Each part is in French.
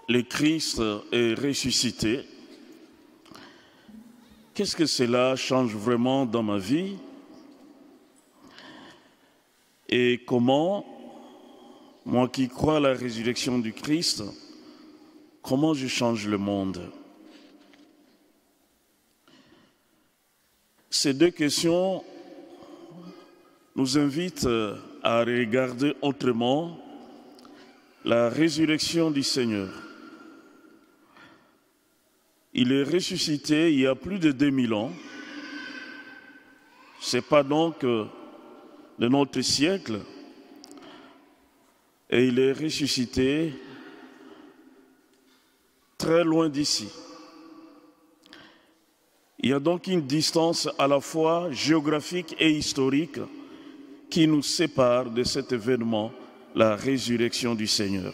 le Christ est ressuscité, qu'est-ce que cela change vraiment dans ma vie? Et comment, moi qui crois à la résurrection du Christ, comment je change le monde? Ces deux questions nous invitent à regarder autrement la résurrection du Seigneur. Il est ressuscité il y a plus de 2000 ans. Ce n'est pas donc de notre siècle. Et il est ressuscité très loin d'ici. Il y a donc une distance à la fois géographique et historique qui nous sépare de cet événement, la résurrection du Seigneur.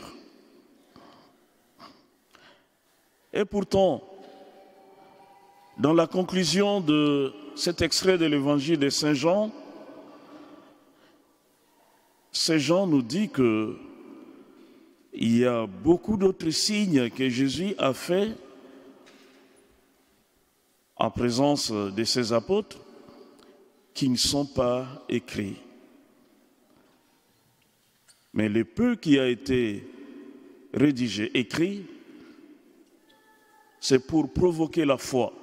Et pourtant, dans la conclusion de cet extrait de l'évangile de Saint Jean, Saint Jean nous dit qu'il y a beaucoup d'autres signes que Jésus a faits en présence de ses apôtres qui ne sont pas écrits. Mais le peu qui a été rédigé, écrit, c'est pour provoquer la foi.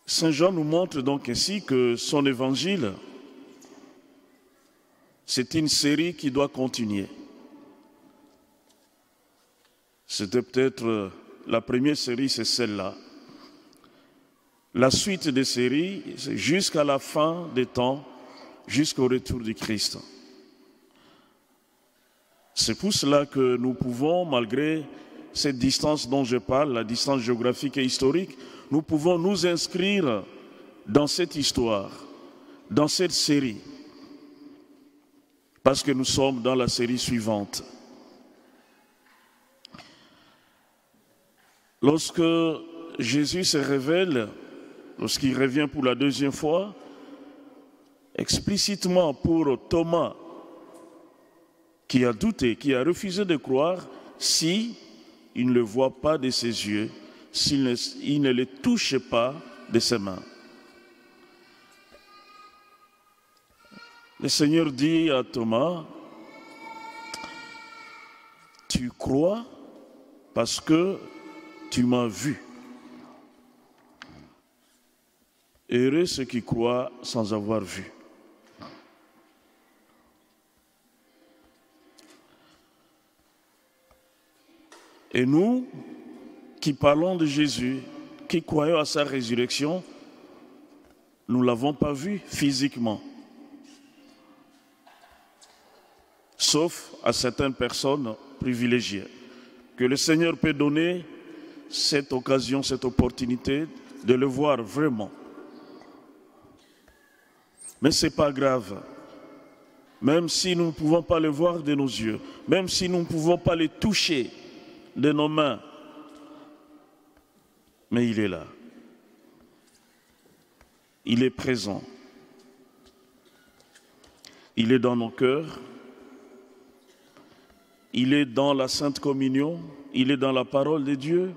Saint Jean nous montre donc ainsi que son évangile, c'est une série qui doit continuer. C'était peut-être la première série, c'est celle-là. La suite des séries, c'est jusqu'à la fin des temps, jusqu'au retour du Christ. C'est pour cela que nous pouvons, malgré cette distance dont je parle, la distance géographique et historique, nous pouvons nous inscrire dans cette histoire, dans cette série, parce que nous sommes dans la série suivante. Lorsque Jésus se révèle, lorsqu'il revient pour la deuxième fois, explicitement pour Thomas, qui a douté, qui a refusé de croire, si il ne le voit pas de ses yeux, s'il ne le touche pas de ses mains. Le Seigneur dit à Thomas, tu crois parce que tu m'as vu. Heureux ceux qui croient sans avoir vu. Et nous, qui parlons de Jésus, qui croyons à sa résurrection, nous ne l'avons pas vu physiquement. Sauf à certaines personnes privilégiées, que le Seigneur peut donner cette occasion, cette opportunité de le voir vraiment. Mais ce n'est pas grave. Même si nous ne pouvons pas le voir de nos yeux, même si nous ne pouvons pas le toucher de nos mains, mais il est là. Il est présent. Il est dans nos cœurs. Il est dans la Sainte Communion. Il est dans la parole de Dieu.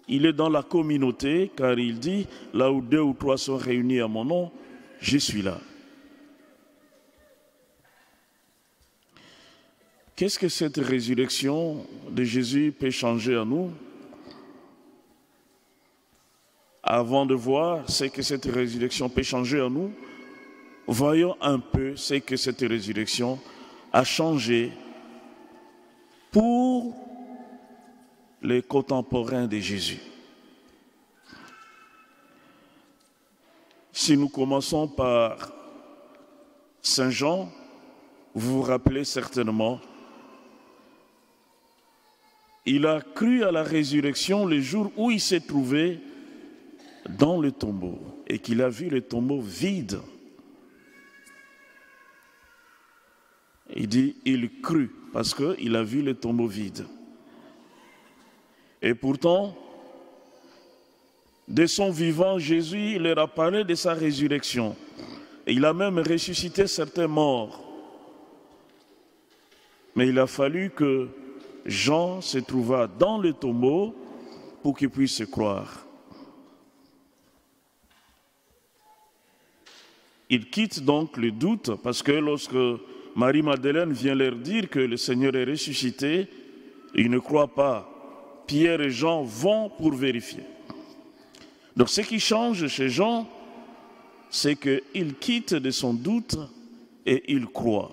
Il est dans la communauté, car il dit, là où 2 ou 3 sont réunis à mon nom, je suis là. Qu'est-ce que cette résurrection de Jésus peut changer à nous? Avant de voir ce que cette résurrection peut changer à nous, voyons un peu ce que cette résurrection a changé pour les contemporains de Jésus. Si nous commençons par Saint Jean, vous vous rappelez certainement, il a cru à la résurrection le jour où il s'est trouvé dans le tombeau et qu'il a vu le tombeau vide. Il dit, il crut parce qu'il a vu le tombeau vide. Et pourtant, de son vivant, Jésus leur a parlé de sa résurrection. Et il a même ressuscité certains morts. Mais il a fallu que Jean se trouvât dans le tombeau pour qu'il puisse croire. Il quitte donc le doute parce que lorsque Marie-Madeleine vient leur dire que le Seigneur est ressuscité, ils ne croient pas. Pierre et Jean vont pour vérifier. Donc ce qui change chez Jean, c'est qu'il quitte de son doute et il croit.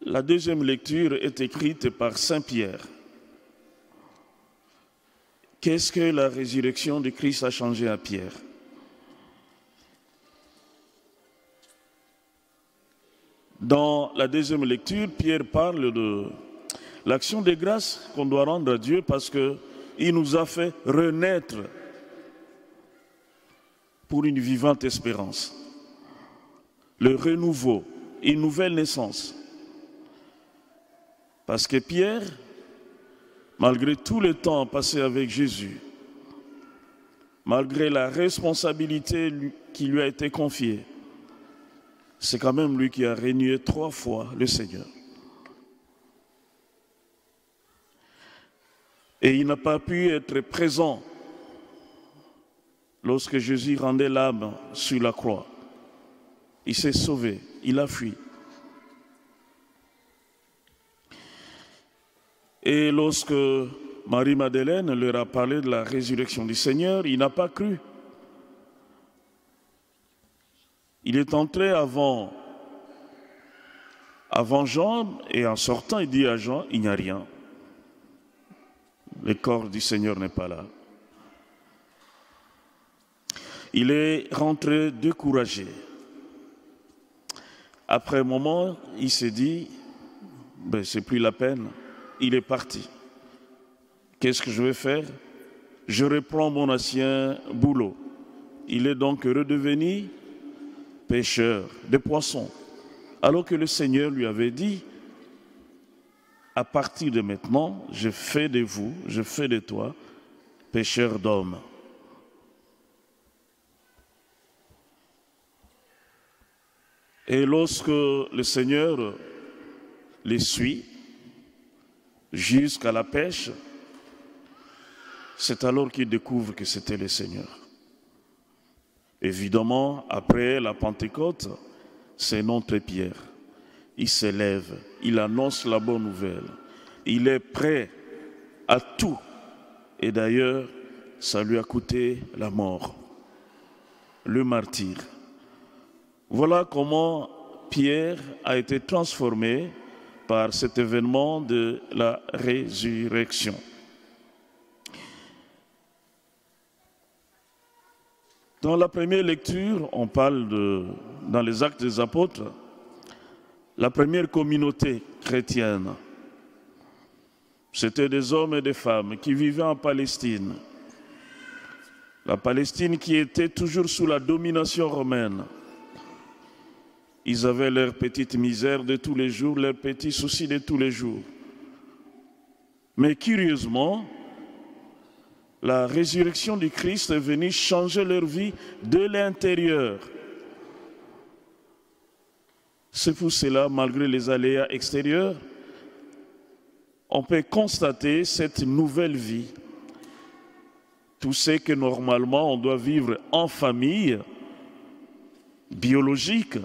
La deuxième lecture est écrite par Saint Pierre. Qu'est-ce que la résurrection de Christ a changé à Pierre? Dans la deuxième lecture, Pierre parle de l'action de grâce qu'on doit rendre à Dieu parce qu'il nous a fait renaître pour une vivante espérance. Le renouveau, une nouvelle naissance. Parce que Pierre, malgré tout le temps passé avec Jésus, malgré la responsabilité qui lui a été confiée, c'est quand même lui qui a renié 3 fois le Seigneur. Et il n'a pas pu être présent lorsque Jésus rendait l'âme sur la croix. Il s'est sauvé, il a fui. Et lorsque Marie-Madeleine leur a parlé de la résurrection du Seigneur, il n'a pas cru. Il est entré avant Jean et en sortant, il dit à Jean, il n'y a rien. Le corps du Seigneur n'est pas là. Il est rentré découragé. Après un moment, il s'est dit, c'est plus la peine. Il est parti. Qu'est-ce que je vais faire? Je reprends mon ancien boulot. Il est donc redevenu pêcheur de poissons. Alors que le Seigneur lui avait dit, à partir de maintenant, je fais de vous, je fais de toi, pêcheur d'hommes. Et lorsque le Seigneur les suit jusqu'à la pêche, c'est alors qu'il découvre que c'était le Seigneur. Évidemment, après la Pentecôte, c'est notre Pierre. Il s'élève, il annonce la bonne nouvelle. Il est prêt à tout. Et d'ailleurs, ça lui a coûté la mort, le martyre. Voilà comment Pierre a été transformé par cet événement de la résurrection. Dans la première lecture, on parle dans les Actes des Apôtres, la première communauté chrétienne. C'était des hommes et des femmes qui vivaient en Palestine. La Palestine qui était toujours sous la domination romaine. Ils avaient leurs petites misères de tous les jours, leurs petits soucis de tous les jours. Mais curieusement, la résurrection du Christ est venue changer leur vie de l'intérieur. C'est pour cela, malgré les aléas extérieurs, on peut constater cette nouvelle vie. Tout ce que normalement on doit vivre en famille, biologique,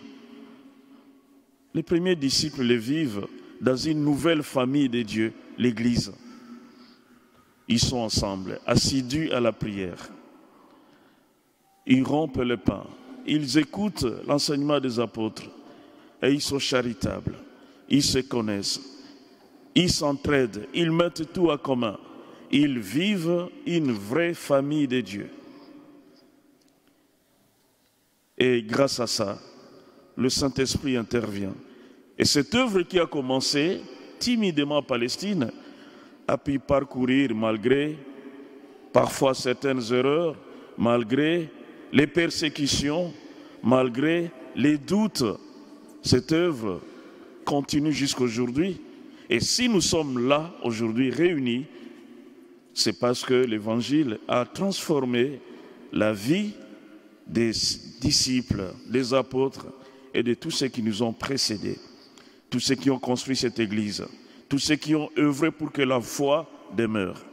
les premiers disciples les vivent dans une nouvelle famille de Dieu, l'Église. Ils sont ensemble, assidus à la prière. Ils rompent le pain. Ils écoutent l'enseignement des apôtres. Et ils sont charitables. Ils se connaissent. Ils s'entraident. Ils mettent tout en commun. Ils vivent une vraie famille de Dieu. Et grâce à ça, le Saint-Esprit intervient. Et cette œuvre qui a commencé timidement en Palestine a pu parcourir malgré parfois certaines erreurs, malgré les persécutions, malgré les doutes. Cette œuvre continue jusqu'à aujourd'hui. Et si nous sommes là aujourd'hui réunis, c'est parce que l'Évangile a transformé la vie des disciples, des apôtres et de tous ceux qui nous ont précédés, tous ceux qui ont construit cette Église, tous ceux qui ont œuvré pour que la foi demeure.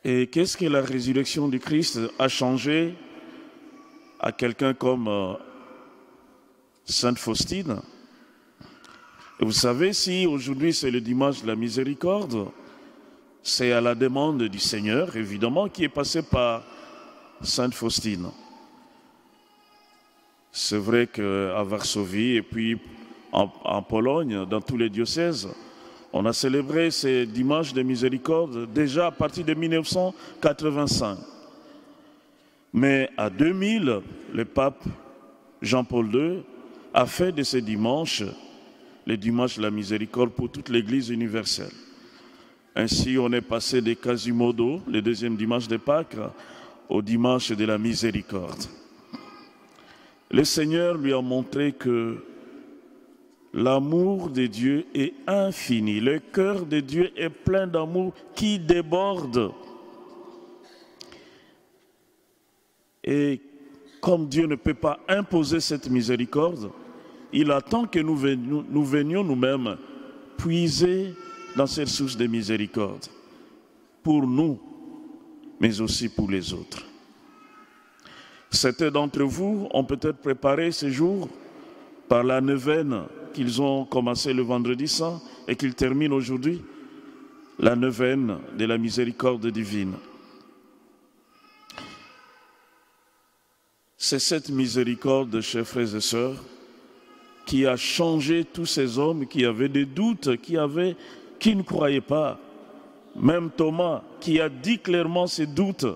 Et qu'est-ce que la résurrection du Christ a changé à quelqu'un comme Sainte Faustine? Et vous savez, si aujourd'hui c'est le dimanche de la miséricorde, c'est à la demande du Seigneur, évidemment, qui est passé par Sainte Faustine. C'est vrai qu'à Varsovie et puis en Pologne, dans tous les diocèses, on a célébré ces dimanches de miséricorde déjà à partir de 1985. Mais à 2000, le pape Jean-Paul II a fait de ces dimanches les dimanches de la miséricorde pour toute l'Église universelle. Ainsi, on est passé des Quasimodo, le deuxième dimanche de Pâques, au dimanche de la miséricorde. Le Seigneur lui a montré que l'amour de Dieu est infini. Le cœur de Dieu est plein d'amour qui déborde. Et comme Dieu ne peut pas imposer cette miséricorde, il attend que nous venions nous-mêmes puiser dans cette source de miséricorde, pour nous, mais aussi pour les autres. Certains d'entre vous ont peut-être préparé ce jour par la neuvaine qu'ils ont commencé le vendredi saint et qu'ils terminent aujourd'hui, la neuvaine de la miséricorde divine. C'est cette miséricorde, chers frères et sœurs, qui a changé tous ces hommes qui avaient des doutes, qui ne croyaient pas. Même Thomas, qui a dit clairement ses doutes.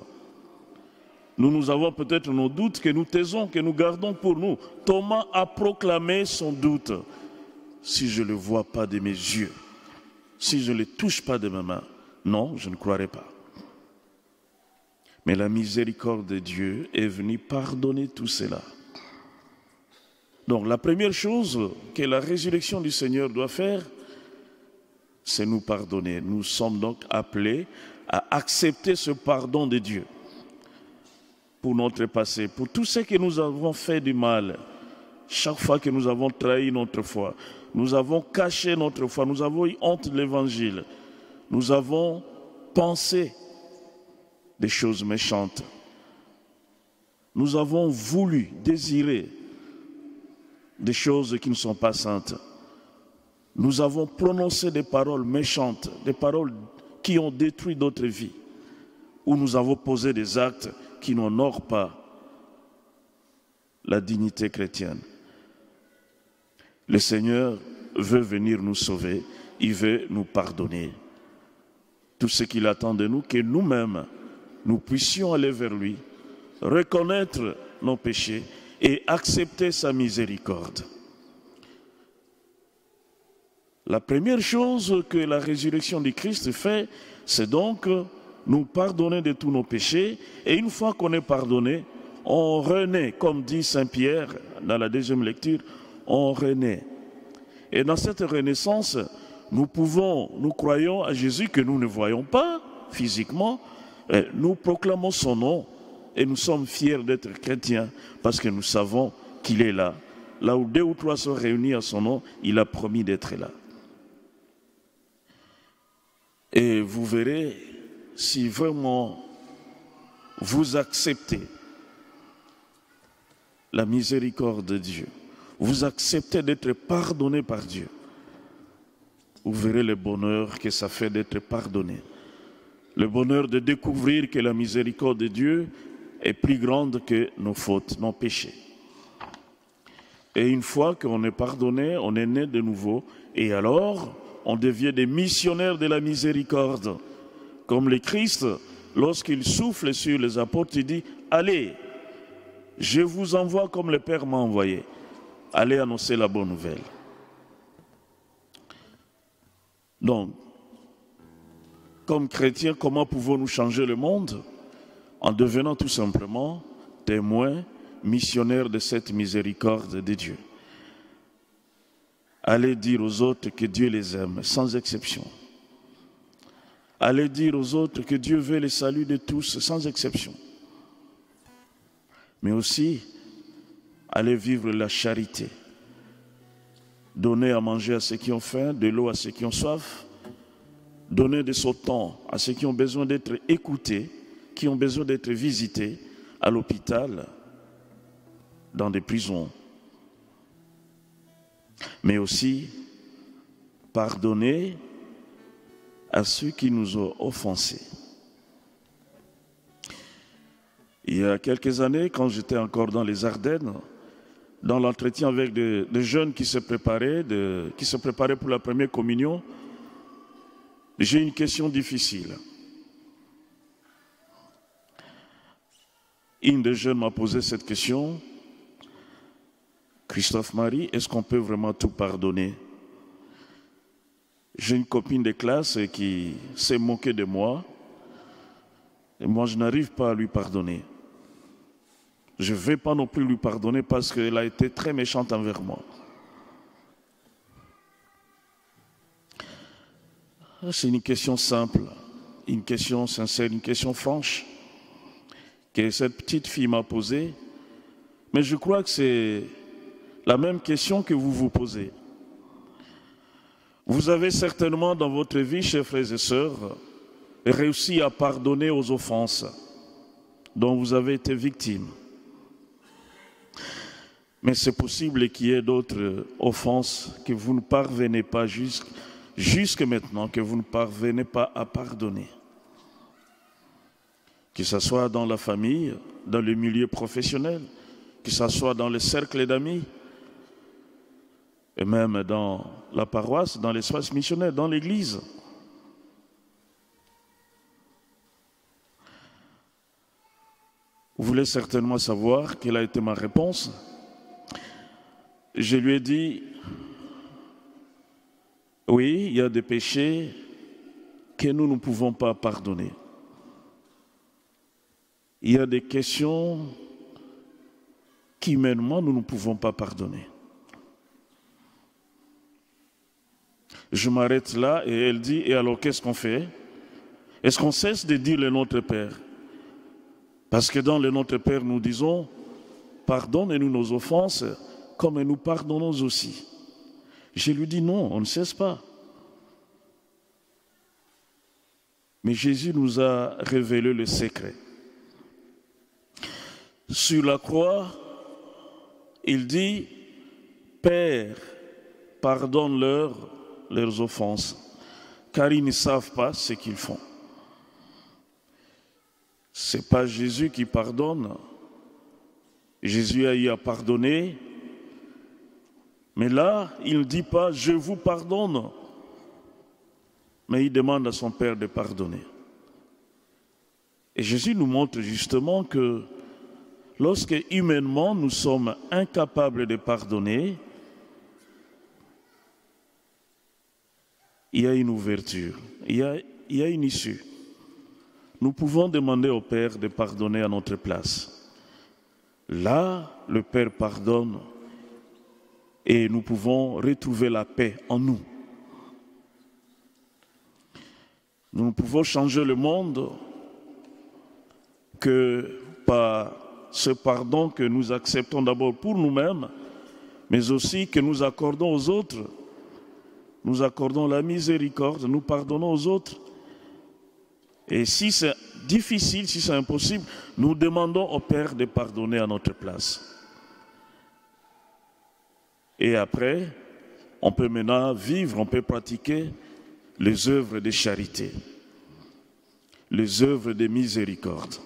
Nous avons peut-être nos doutes que nous taisons, que nous gardons pour nous. Thomas a proclamé son doute. Si je ne le vois pas de mes yeux, si je ne le touche pas de ma main, non, je ne croirai pas. Mais la miséricorde de Dieu est venue pardonner tout cela. Donc la première chose que la résurrection du Seigneur doit faire, c'est nous pardonner. Nous sommes donc appelés à accepter ce pardon de Dieu pour notre passé, pour tout ce que nous avons fait du mal. Chaque fois que nous avons trahi notre foi, nous avons caché notre foi, nous avons eu honte de l'Évangile, nous avons pensé des choses méchantes, nous avons voulu, désiré des choses qui ne sont pas saintes. Nous avons prononcé des paroles méchantes, des paroles qui ont détruit d'autres vies, ou nous avons posé des actes qui n'honorent pas la dignité chrétienne. Le Seigneur veut venir nous sauver, il veut nous pardonner. Tout ce qu'il attend de nous, que nous-mêmes, nous puissions aller vers lui, reconnaître nos péchés et accepter sa miséricorde. La première chose que la résurrection du Christ fait, c'est donc nous pardonner de tous nos péchés. Et une fois qu'on est pardonné, on renaît, comme dit Saint Pierre dans la deuxième lecture, on renaît. Et dans cette renaissance, nous croyons à Jésus que nous ne voyons pas physiquement, nous proclamons son nom et nous sommes fiers d'être chrétiens parce que nous savons qu'il est là. Là où 2 ou 3 sont réunis à son nom, il a promis d'être là. Et vous verrez, si vraiment vous acceptez la miséricorde de Dieu, vous acceptez d'être pardonné par Dieu, vous verrez le bonheur que ça fait d'être pardonné. Le bonheur de découvrir que la miséricorde de Dieu est plus grande que nos fautes, nos péchés. Et une fois qu'on est pardonné, on est né de nouveau, et alors on devient des missionnaires de la miséricorde. Comme le Christ, lorsqu'il souffle sur les apôtres, il dit « Allez, je vous envoie comme le Père m'a envoyé. Allez annoncer la bonne nouvelle. » Donc, comme chrétiens, comment pouvons-nous changer le monde? En devenant tout simplement témoins, missionnaires de cette miséricorde de Dieu. Allez dire aux autres que Dieu les aime, sans exception. Allez dire aux autres que Dieu veut le salut de tous, sans exception. Mais aussi, allez vivre la charité. Donner à manger à ceux qui ont faim, de l'eau à ceux qui ont soif. Donner de son temps à ceux qui ont besoin d'être écoutés, qui ont besoin d'être visités à l'hôpital, dans des prisons. Mais aussi, pardonner à ceux qui nous ont offensés. Il y a quelques années, quand j'étais encore dans les Ardennes, dans l'entretien avec des jeunes qui se préparaient pour la première communion, j'ai une question difficile. Une des jeunes m'a posé cette question. Christophe Marie, est-ce qu'on peut vraiment tout pardonner? J'ai une copine de classe qui s'est moquée de moi. Et moi, je n'arrive pas à lui pardonner. Je ne vais pas non plus lui pardonner parce qu'elle a été très méchante envers moi. C'est une question simple, une question sincère, une question franche que cette petite fille m'a posée. Mais je crois que c'est la même question que vous vous posez. Vous avez certainement dans votre vie, chers frères et sœurs, réussi à pardonner aux offenses dont vous avez été victime. Mais c'est possible qu'il y ait d'autres offenses que vous ne parvenez pas jusque maintenant, que vous ne parvenez pas à pardonner. Que ce soit dans la famille, dans le milieu professionnel, que ce soit dans le cercle d'amis, et même dans la paroisse, dans l'espace missionnaire, dans l'église. Vous voulez certainement savoir quelle a été ma réponse. Je lui ai dit, oui, il y a des péchés que nous ne pouvons pas pardonner. Il y a des questions qu'humainement nous ne pouvons pas pardonner. Je m'arrête là et elle dit, et alors qu'est-ce qu'on fait? Est-ce qu'on cesse de dire le Notre Père? Parce que dans le Notre Père, nous disons, pardonne-nous nos offenses comme nous pardonnons aussi. Je lui dis non, on ne cesse pas. Mais Jésus nous a révélé le secret. Sur la croix, il dit, Père, pardonne-leur leurs offenses, car ils ne savent pas ce qu'ils font. Ce n'est pas Jésus qui pardonne. Jésus a eu à pardonner. Mais là, il ne dit pas « je vous pardonne », mais il demande à son Père de pardonner. Et Jésus nous montre justement que lorsque humainement nous sommes incapables de pardonner, il y a une ouverture, il y a une issue. Nous pouvons demander au Père de pardonner à notre place. Là, le Père pardonne et nous pouvons retrouver la paix en nous. Nous pouvons changer le monde que par ce pardon que nous acceptons d'abord pour nous-mêmes, mais aussi que nous accordons aux autres. Nous accordons la miséricorde, nous pardonnons aux autres. Et si c'est difficile, si c'est impossible, nous demandons au Père de pardonner à notre place. Et après, on peut maintenant vivre, on peut pratiquer les œuvres de charité, les œuvres de miséricorde.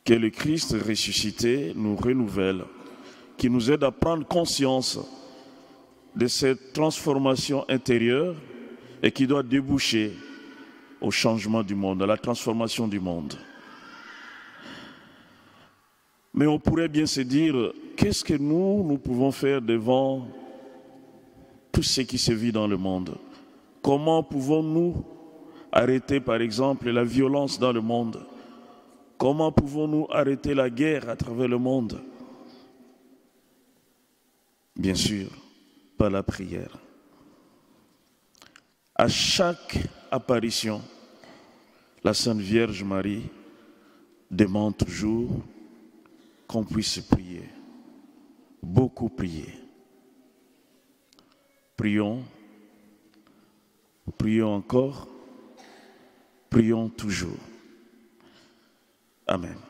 Que le Christ ressuscité nous renouvelle, qui nous aide à prendre conscience de cette transformation intérieure et qui doit déboucher au changement du monde, à la transformation du monde. Mais on pourrait bien se dire, qu'est-ce que nous pouvons faire devant tout ce qui se vit dans le monde? Comment pouvons-nous arrêter, par exemple, la violence dans le monde? Comment pouvons-nous arrêter la guerre à travers le monde? Bien sûr, par la prière. À chaque apparition, la Sainte Vierge Marie demande toujours qu'on puisse prier, beaucoup prier. Prions, prions encore, prions toujours. Amen.